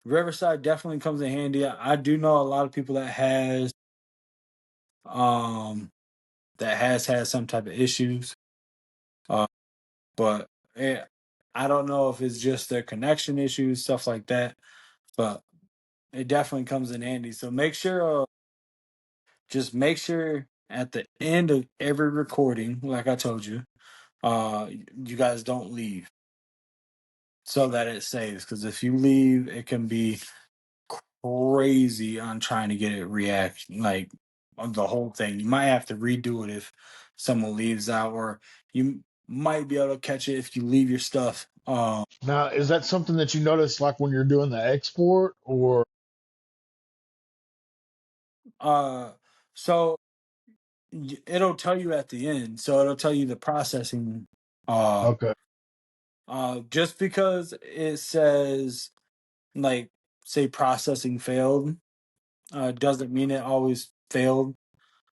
Riverside definitely comes in handy. I do know a lot of people um that has had some type of issues, uh, but eh, I don't know if it's just their connection issues, stuff like that. But it definitely comes in handy. So just make sure at the end of every recording, like I told you, you guys don't leave so that it saves. Because if you leave, it can be crazy on trying to get it react like on the whole thing. You might have to redo it if someone leaves out, or you might be able to catch it if you leave your stuff. Now, is that something that you notice like when you're doing the export or Uh, so it'll tell you at the end. So it'll tell you the processing. Uh, okay, just because it says like say processing failed, doesn't mean it always failed.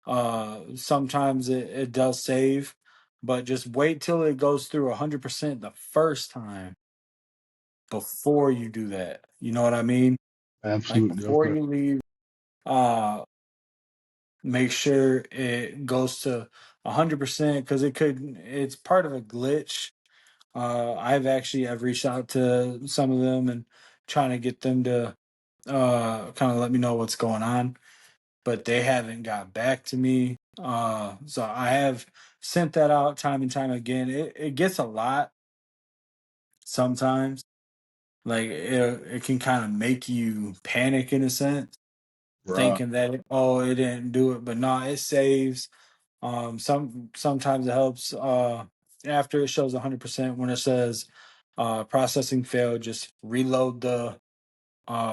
Sometimes it does save, but just wait till it goes through 100% the first time before you do that. You know what I mean? Like absolutely, before okay, you leave, uh, make sure it goes to 100% because it's part of a glitch. I've reached out to some of them and trying to get them to kind of let me know what's going on, but they haven't got back to me. So I have sent that out time and time again. It gets a lot sometimes. Like it can kind of make you panic in a sense, right. thinking that it didn't do it, but no, it saves. Sometimes it helps after it shows 100% when it says processing failed, just reload the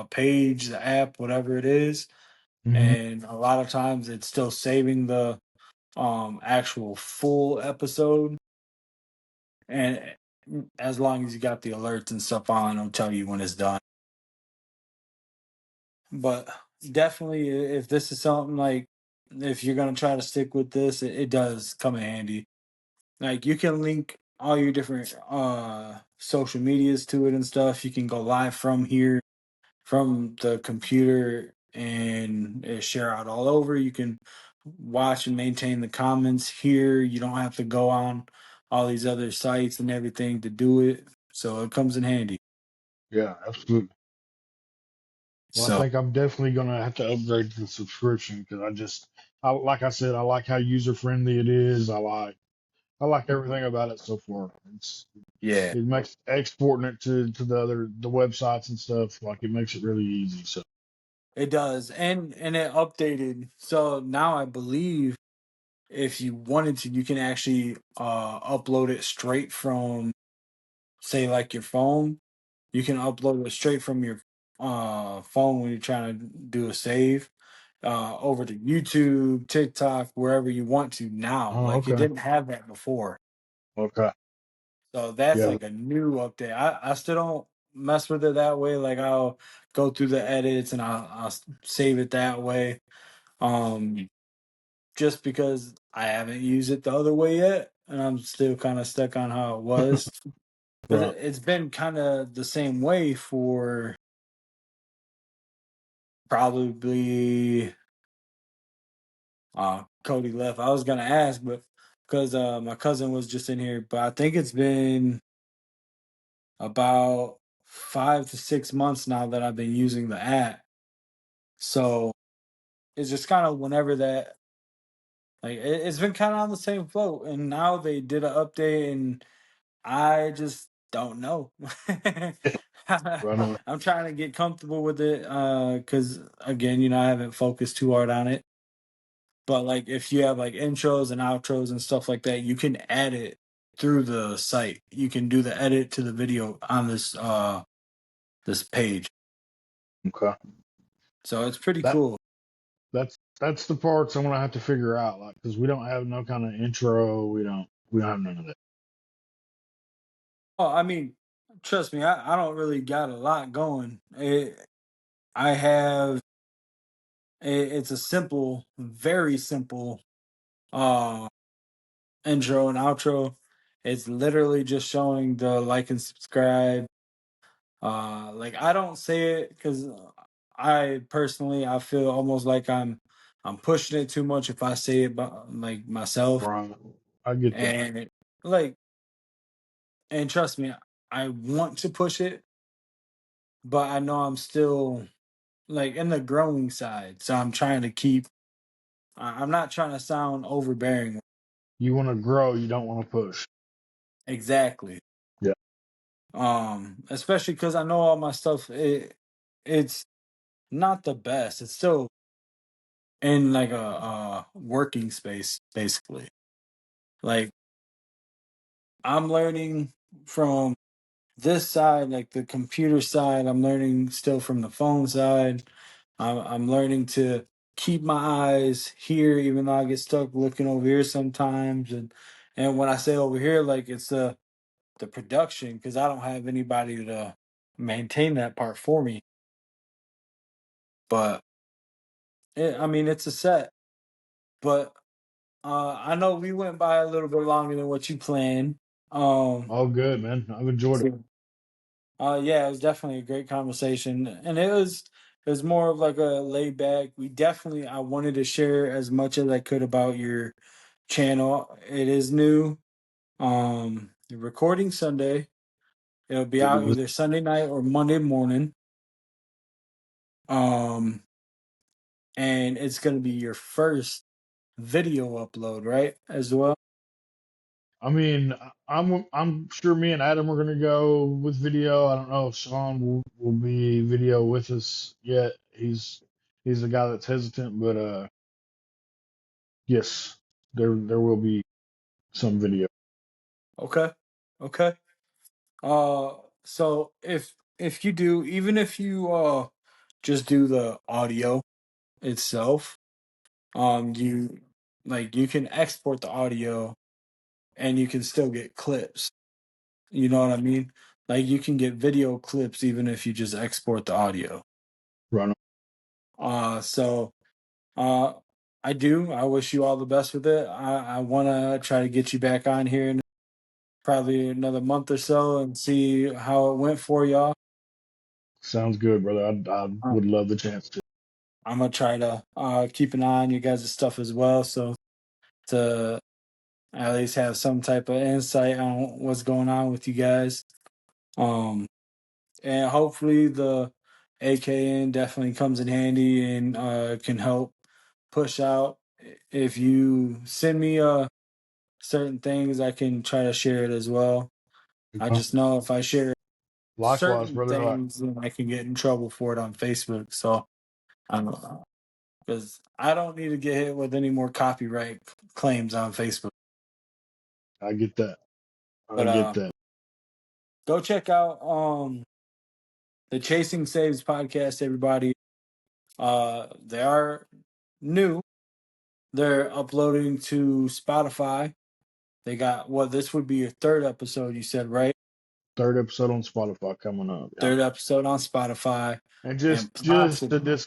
page, the app, whatever it is, Hmm. and a lot of times it's still saving the actual full episode, and as long as you got the alerts and stuff on, it'll tell you when it's done. But definitely, if this is something like if you're gonna try to stick with this, it does come in handy. Like you can link all your different social medias to it and stuff. You can go live from here, from the computer, and share out all over. You can watch and maintain the comments here. You don't have to go on all these other sites and everything to do it. So it comes in handy. Yeah, absolutely. Well, I So think I'm definitely gonna have to upgrade to the subscription because like I said, I like how user friendly it is. I like everything about it so far. yeah, It makes exporting it to the websites and stuff like it makes it really easy. So it does. And it updated. So now I believe if you wanted to, you can actually upload it straight from say like your phone. You can upload it straight from your phone when you're trying to do a save. over to YouTube, TikTok, wherever you want to now. Oh, Like it okay. didn't have that before. Okay. So that's Yeah. like a new update. I still don't mess with it that way. Like I'll go through the edits and I'll save it that way. Um, just because I haven't used it the other way yet, and I'm still kind of stuck on how it was. Because Right. it's been kind of the same way for probably Cody left. I was gonna ask, but because my cousin was just in here, but I think it's been about 5 to 6 months now that I've been using the app. So it's just kind of whenever that like it's been kind of on the same float, and now they did an update, and I just don't know. Right on. I'm trying to get comfortable with it because again, I haven't focused too hard on it. But like if you have like intros and outros and stuff like that, you can add it through the site. You can do the edit to the video on this page. Okay. So it's pretty That cool. that's the parts I'm gonna have to figure out, like, because we don't have no kind of intro. We don't have none of that. Oh, I mean, trust me, I don't really got a lot going. I have it's a simple, very simple uh intro and outro. It's literally just showing the like and subscribe. Like I don't say it because I personally I feel almost like I'm pushing it too much if I say it like myself. Right. I get that. And like and trust me, I want to push it, but I know I'm still like in the growing side. So I'm trying to keep I'm not trying to sound overbearing. You want to grow, you don't want to push. Exactly. Yeah. Especially because I know all my stuff it's not the best. It's still in like a working space, basically. Like I'm learning from this side, like the computer side. I'm learning still from the phone side. I'm learning to keep my eyes here, even though I get stuck looking over here sometimes. And when I say over here, like it's the production, because I don't have anybody to maintain that part for me. But I mean, it's a set. But I know we went by a little bit longer than what you planned. Um, All good, man. I've enjoyed it. so, yeah, it was definitely a great conversation, and it was more of like a laid back. I wanted to share as much as I could about your channel. It is new. Recording Sunday. It'll be out either Sunday night or Monday morning. Um, and it's gonna be your first video upload, right? As well. I mean, I'm sure me and Adam are gonna go with video. I don't know if Sean will be video with us yet. He's the guy that's hesitant, but yes, there will be some video. Okay. Okay. Uh, so if you do, even if you just do the audio itself, you you can export the audio and you can still get clips. You know what I mean? Like you can get video clips even if you just export the audio. Run. So uh I do. I wish you all the best with it. I wanna try to get you back on here in probably another month or so and see how it went for y'all. Sounds good, brother. I would love the chance to. I'm gonna try to keep an eye on you guys' stuff as well, so to at least have some type of insight on what's going on with you guys. Um, and hopefully the AKN definitely comes in handy and can help push out. If you send me certain things, I can try to share it as well. I Okay. just know if I share Likewise, certain brother. things, then I can get in trouble for it on Facebook. So I'm because I don't need to get hit with any more copyright claims on Facebook. I get that. I But get that. go check out the Chasing Saves podcast, everybody. They are new. They're uploading to Spotify. They got this would be your third episode, you said, right? Third episode on Spotify coming up. Yeah. Third episode on Spotify. And And possibly,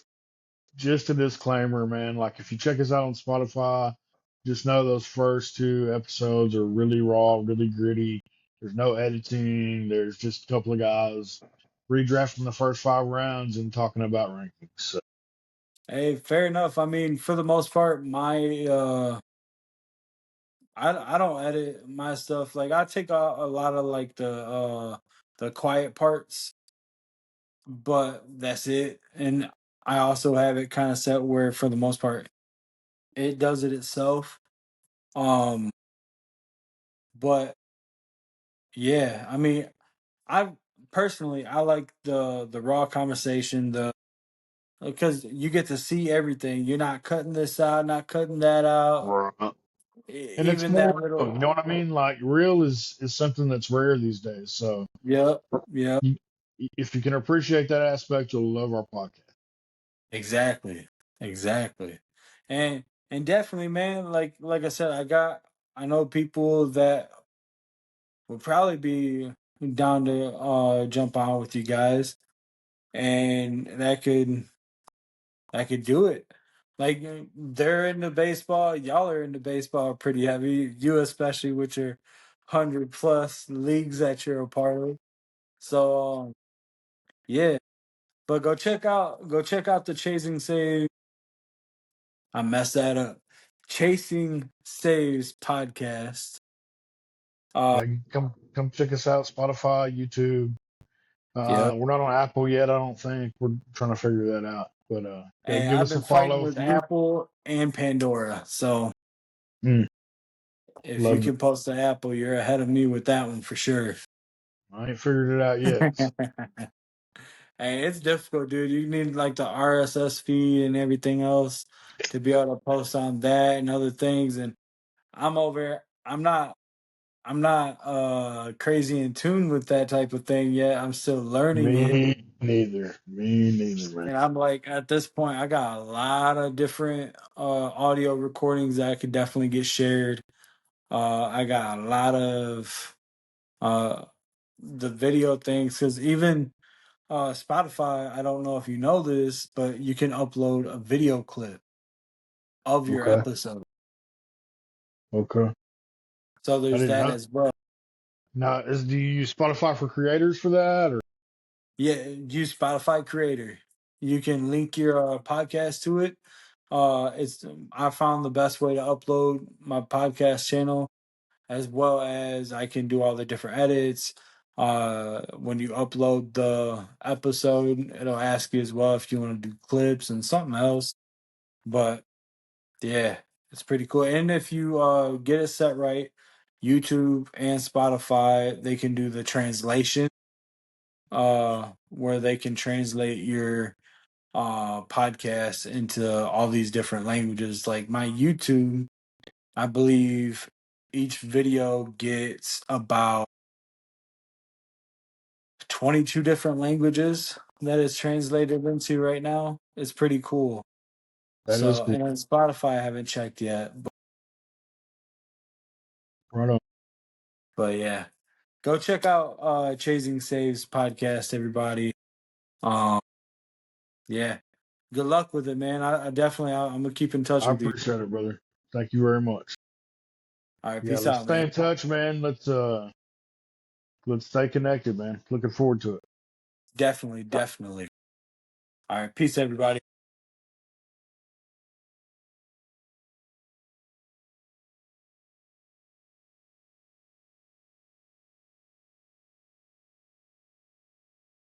just a disclaimer, man. Like if you check us out on Spotify, just know those first two episodes are really raw, really gritty. There's no editing. There's just a couple of guys redrafting the first 5 rounds and talking about rankings. So, hey, fair enough. I mean, for the most part, my I don't edit my stuff. Like I take a lot of like the quiet parts, but that's it. And I also have it kind of set where for the most part it does it itself. Um but yeah, I mean, I personally I like the raw conversation, the because you get to see everything. You're not cutting this out, not cutting that out. right. And it's Even more that real. little. You know what I mean? Like real is something that's rare these days. So Yep, yep, you, if you can appreciate that aspect, you'll love our podcast. exactly, exactly, and definitely, man. Like I said, I know people that would probably be down to jump on with you guys, and that could do it. Like they're into baseball, y'all are into baseball pretty heavy. You especially with your 100+ leagues that you're a part of. So yeah, but go check out the Chasing Saves. I messed that up. Chasing Saves podcast. Uh, Yeah, come check us out, Spotify, YouTube. yeah, We're not on Apple yet, I don't think. We're trying to figure that out. But yeah, and give I've us a been fighting follow with if you Apple and Pandora. So mm, if you love it. can post to Apple, you're ahead of me with that one for sure. I ain't figured it out yet. Hey, it's difficult, dude. You need like the RSS feed and everything else to be able to post on that and other things. And I'm over. I'm not crazy in tune with that type of thing yet. I'm still learning it. Me neither. Me neither, man. And I'm like at this point I got a lot of different audio recordings that I could definitely get shared. I got a lot of uh the video things because even Spotify, I don't know if you know this, but you can upload a video clip of your Okay. episode. Okay. So I there's didn't that know. as well. Now, do you use Spotify for creators for that, or Yeah, use Spotify Creator. You can link your podcast to it. It's I found the best way to upload my podcast channel, as well as I can do all the different edits. When you upload the episode, it'll ask you as well if you want to do clips and something else. But yeah, it's pretty cool. And if you get it set right, YouTube and Spotify, they can do the translation where they can translate your podcast into all these different languages. Like my YouTube, I believe each video gets about 22 different languages that it's translated into right now. It's pretty cool. that is So, cool. and on Spotify, I haven't checked yet, Right on. but yeah, go check out Chasing Saves podcast, everybody. Um, yeah, good luck with it, man. I definitely, I'm gonna keep in touch I with you. appreciate it, brother. Thank you very much. All right, Yeah, peace let's out, stay man. in touch, man. Let's stay connected, man. Looking forward to it. Definitely, definitely. All right, peace, everybody.